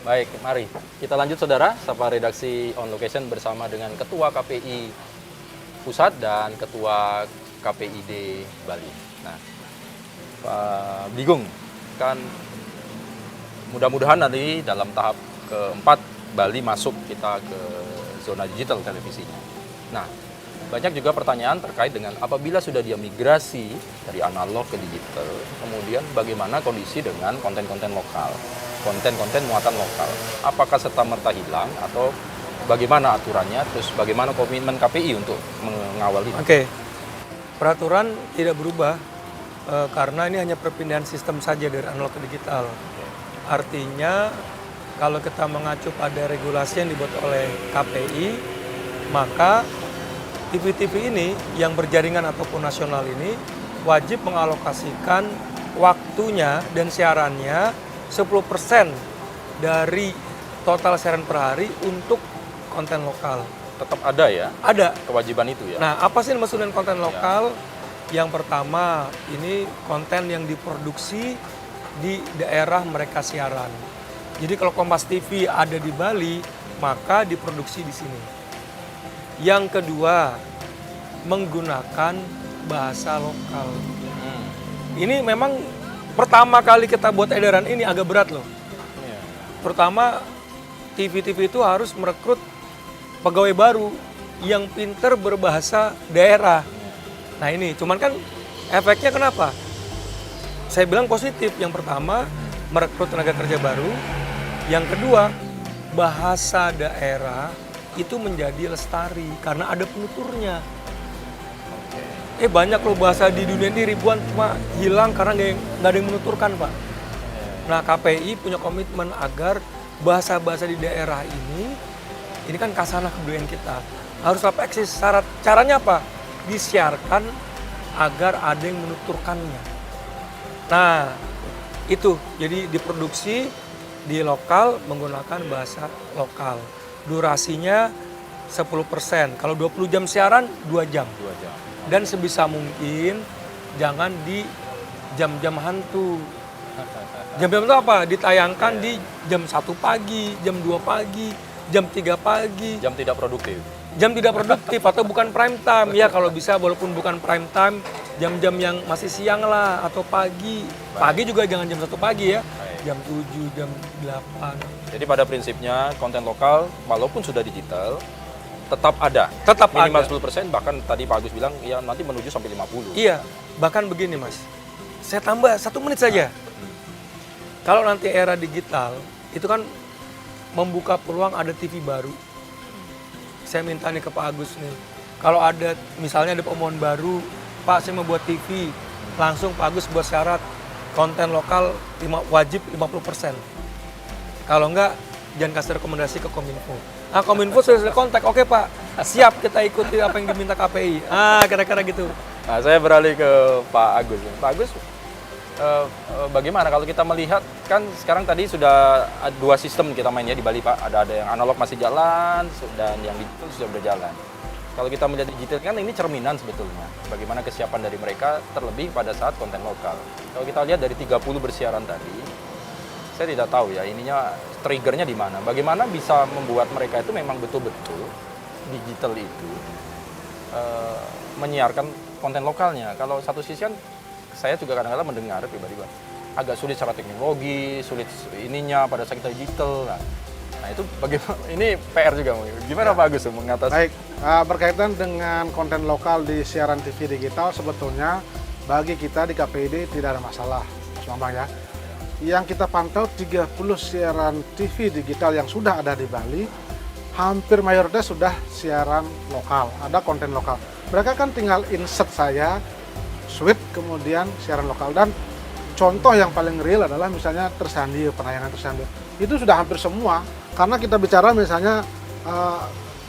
Baik, mari kita lanjut saudara, sapa redaksi on location bersama dengan Ketua KPI Pusat dan Ketua KPID Bali. Nah, Pak Bigung, kan mudah-mudahan nanti dalam tahap keempat Bali masuk kita ke zona digital televisinya. Nah, banyak juga pertanyaan terkait dengan apabila sudah dia migrasi dari analog ke digital, kemudian bagaimana kondisi dengan konten-konten lokal, konten-konten muatan lokal. Apakah serta-merta hilang atau bagaimana aturannya, terus bagaimana komitmen KPI untuk mengawal ini? Oke, peraturan tidak berubah karena ini hanya perpindahan sistem saja dari analog ke digital. Artinya kalau kita mengacu pada regulasi yang dibuat oleh KPI, maka TV-TV ini yang berjaringan ataupun nasional ini wajib mengalokasikan waktunya dan siarannya 10% dari total siaran per hari untuk konten lokal. Tetap ada ya? Ada. Kewajiban itu ya? Nah, apa sih yang dimaksud dengan konten lokal? Yang pertama, ini konten yang diproduksi di daerah mereka siaran. Jadi kalau Kompas TV ada di Bali, maka diproduksi di sini. Yang kedua, menggunakan bahasa lokal. Ini memang pertama kali kita buat edaran ini agak berat loh. Terutama TV-TV itu harus merekrut pegawai baru yang pinter berbahasa daerah. Nah ini, cuman kan efeknya kenapa? Saya bilang positif. Yang pertama, merekrut tenaga kerja baru. Yang kedua, bahasa daerah itu menjadi lestari karena ada penuturnya. Banyak loh bahasa di dunia ini ribuan cuma hilang karena nggak ada yang menuturkan, Pak. Nah, KPI punya komitmen agar bahasa-bahasa di daerah ini kan kasanah kebudayaan kita, harus tetap eksis. Caranya apa? Disiarkan agar ada yang menuturkannya. Nah, itu. Jadi diproduksi di lokal menggunakan bahasa lokal. Durasinya 10%. Kalau 20 jam siaran, 2 jam. 2 jam. Dan sebisa mungkin jangan di jam-jam hantu. Jam-jam itu apa? Ditayangkan di jam 1 pagi, jam 2 pagi, jam 3 pagi. Jam tidak produktif. Jam tidak produktif atau bukan prime time. Ya kalau bisa walaupun bukan prime time, jam-jam yang masih siang lah atau pagi. Pagi juga jangan jam 1 pagi ya. Jam 7, jam 8. Jadi pada prinsipnya konten lokal walaupun sudah digital tetap ada. Tetap minimal ada. 10%, bahkan tadi Pak Agus bilang ya nanti menuju sampai 50. Iya, bahkan begini Mas. Saya tambah 1 menit saja. Kalau nanti era digital, itu kan membuka peluang ada TV baru. Saya minta nih ke Pak Agus nih. Kalau ada misalnya ada pemohon baru, Pak saya mau buat TV, langsung Pak Agus buat syarat konten lokal wajib 50%. Kalau enggak, jangan kasih rekomendasi ke Kominfo. Nah, Kominfo sudah kontak, oke Pak, siap kita ikuti apa yang diminta KPI. Kira-kira gitu. Nah, saya beralih ke Pak Agus. Pak Agus, bagaimana kalau kita melihat, kan sekarang tadi sudah 2 sistem kita mainnya di Bali Pak. Ada yang analog masih jalan, dan yang digital sudah berjalan. Kalau kita melihat digital kan ini cerminan sebetulnya. Bagaimana kesiapan dari mereka terlebih pada saat konten lokal. Kalau kita lihat dari 30 bersiaran tadi, saya tidak tahu ya ininya triggernya di mana. Bagaimana bisa membuat mereka itu memang betul-betul digital itu menyiarkan konten lokalnya. Kalau satu sisi kan saya juga kadang-kadang mendengar pribadi agak sulit secara teknologi, sulit ininya pada saat kita digital. Nah itu bagaimana? Ini PR juga. Gimana Pak Agus mengatasi? Baik, berkaitan dengan konten lokal di siaran TV digital sebetulnya bagi kita di KPID tidak ada masalah, Mas Bambang ya. Yang kita pantau 30 siaran TV digital yang sudah ada di Bali, hampir mayoritas sudah siaran lokal, ada konten lokal. Mereka kan tinggal insert saya, switch, kemudian siaran lokal. Dan contoh yang paling real adalah misalnya Tersandir, penayangan Tersandir. Itu sudah hampir semua, karena kita bicara misalnya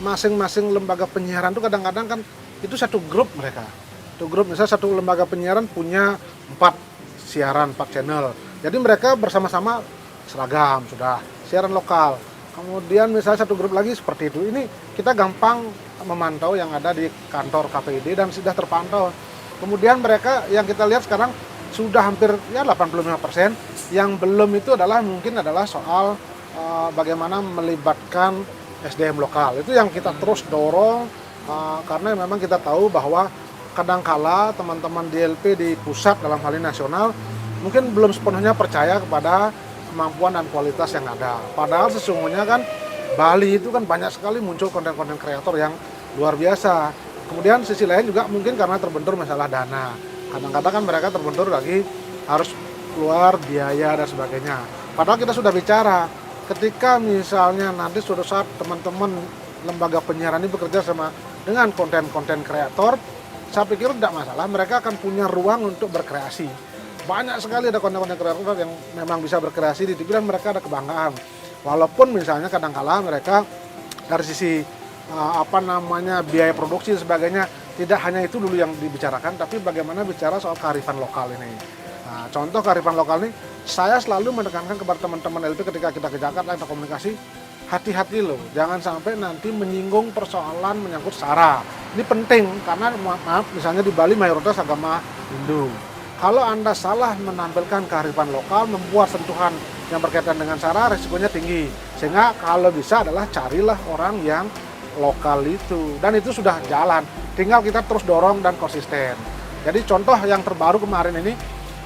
masing-masing lembaga penyiaran itu kadang-kadang kan itu satu grup mereka. Satu grup, misalnya satu lembaga penyiaran punya 4 siaran, 4 channel. Jadi mereka bersama-sama seragam, sudah siaran lokal. Kemudian misalnya satu grup lagi seperti itu. Ini kita gampang memantau yang ada di kantor KPID dan sudah terpantau. Kemudian mereka yang kita lihat sekarang sudah hampir ya 85%. Yang belum itu adalah mungkin adalah soal bagaimana melibatkan SDM lokal. Itu yang kita terus dorong karena memang kita tahu bahwa kadangkala teman-teman DLP di pusat dalam hal ini nasional mungkin belum sepenuhnya percaya kepada kemampuan dan kualitas yang ada. Padahal sesungguhnya kan Bali itu kan banyak sekali muncul konten-konten kreator yang luar biasa. Kemudian sisi lain juga mungkin karena terbentur masalah dana. Kadang-kadang kan mereka terbentur lagi harus keluar biaya dan sebagainya. Padahal kita sudah bicara, ketika misalnya nanti suatu saat teman-teman lembaga penyiaran ini bekerja sama dengan konten-konten kreator, saya pikir tidak masalah, mereka akan punya ruang untuk berkreasi. Banyak sekali ada konten-konten kreator yang memang bisa berkreasi, di TV dan mereka ada kebanggaan. Walaupun misalnya kadang-kala mereka dari sisi biaya produksi dan sebagainya, tidak hanya itu dulu yang dibicarakan, tapi bagaimana bicara soal kearifan lokal ini. Nah, contoh kearifan lokal ini, saya selalu menekankan kepada teman-teman LP ketika kita ke Jakarta atau komunikasi, hati-hati loh, jangan sampai nanti menyinggung persoalan menyangkut SARA. Ini penting, karena maaf, misalnya di Bali mayoritas agama Hindu. Kalau Anda salah menampilkan kearifan lokal, membuat sentuhan yang berkaitan dengan SARA, risikonya tinggi. Sehingga kalau bisa adalah carilah orang yang lokal itu. Dan itu sudah jalan, tinggal kita terus dorong dan konsisten. Jadi contoh yang terbaru kemarin ini,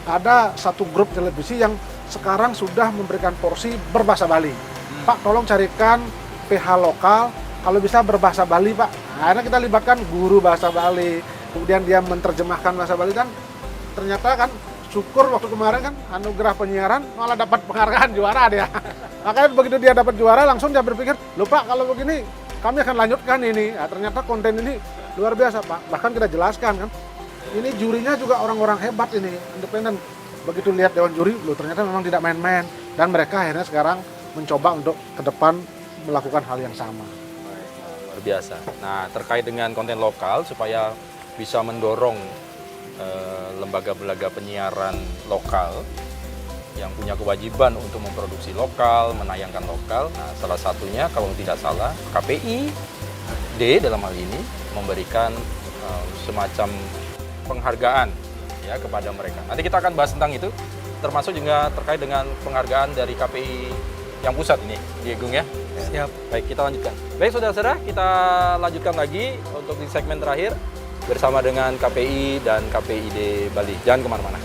ada satu grup televisi yang sekarang sudah memberikan porsi berbahasa Bali. Pak, tolong carikan PH lokal, kalau bisa berbahasa Bali, Pak. Nah, akhirnya kita libatkan guru bahasa Bali, kemudian dia menerjemahkan bahasa Bali, dan ternyata kan syukur waktu kemarin kan anugerah penyiaran malah dapat penghargaan juara dia. Makanya begitu dia dapat juara langsung dia berpikir, loh Pak, kalau begini kami akan lanjutkan ini. Nah, ternyata konten ini luar biasa, Pak. Bahkan kita jelaskan kan, ini jurinya juga orang-orang hebat ini, independen. Begitu lihat dewan juri, loh ternyata memang tidak main-main. Dan mereka akhirnya sekarang mencoba untuk ke depan melakukan hal yang sama. Luar biasa. Nah, terkait dengan konten lokal supaya bisa mendorong lembaga-lembaga penyiaran lokal yang punya kewajiban untuk memproduksi lokal, menayangkan lokal. Nah, salah satunya kalau tidak salah KPID dalam hal ini memberikan semacam penghargaan ya kepada mereka. Nanti kita akan bahas tentang itu, termasuk juga terkait dengan penghargaan dari KPI yang pusat ini, Diego ya. Siap. Baik, kita lanjutkan. Baik, saudara-saudara, kita lanjutkan lagi untuk di segmen terakhir bersama dengan KPI dan KPID Bali. Jangan kemana-mana.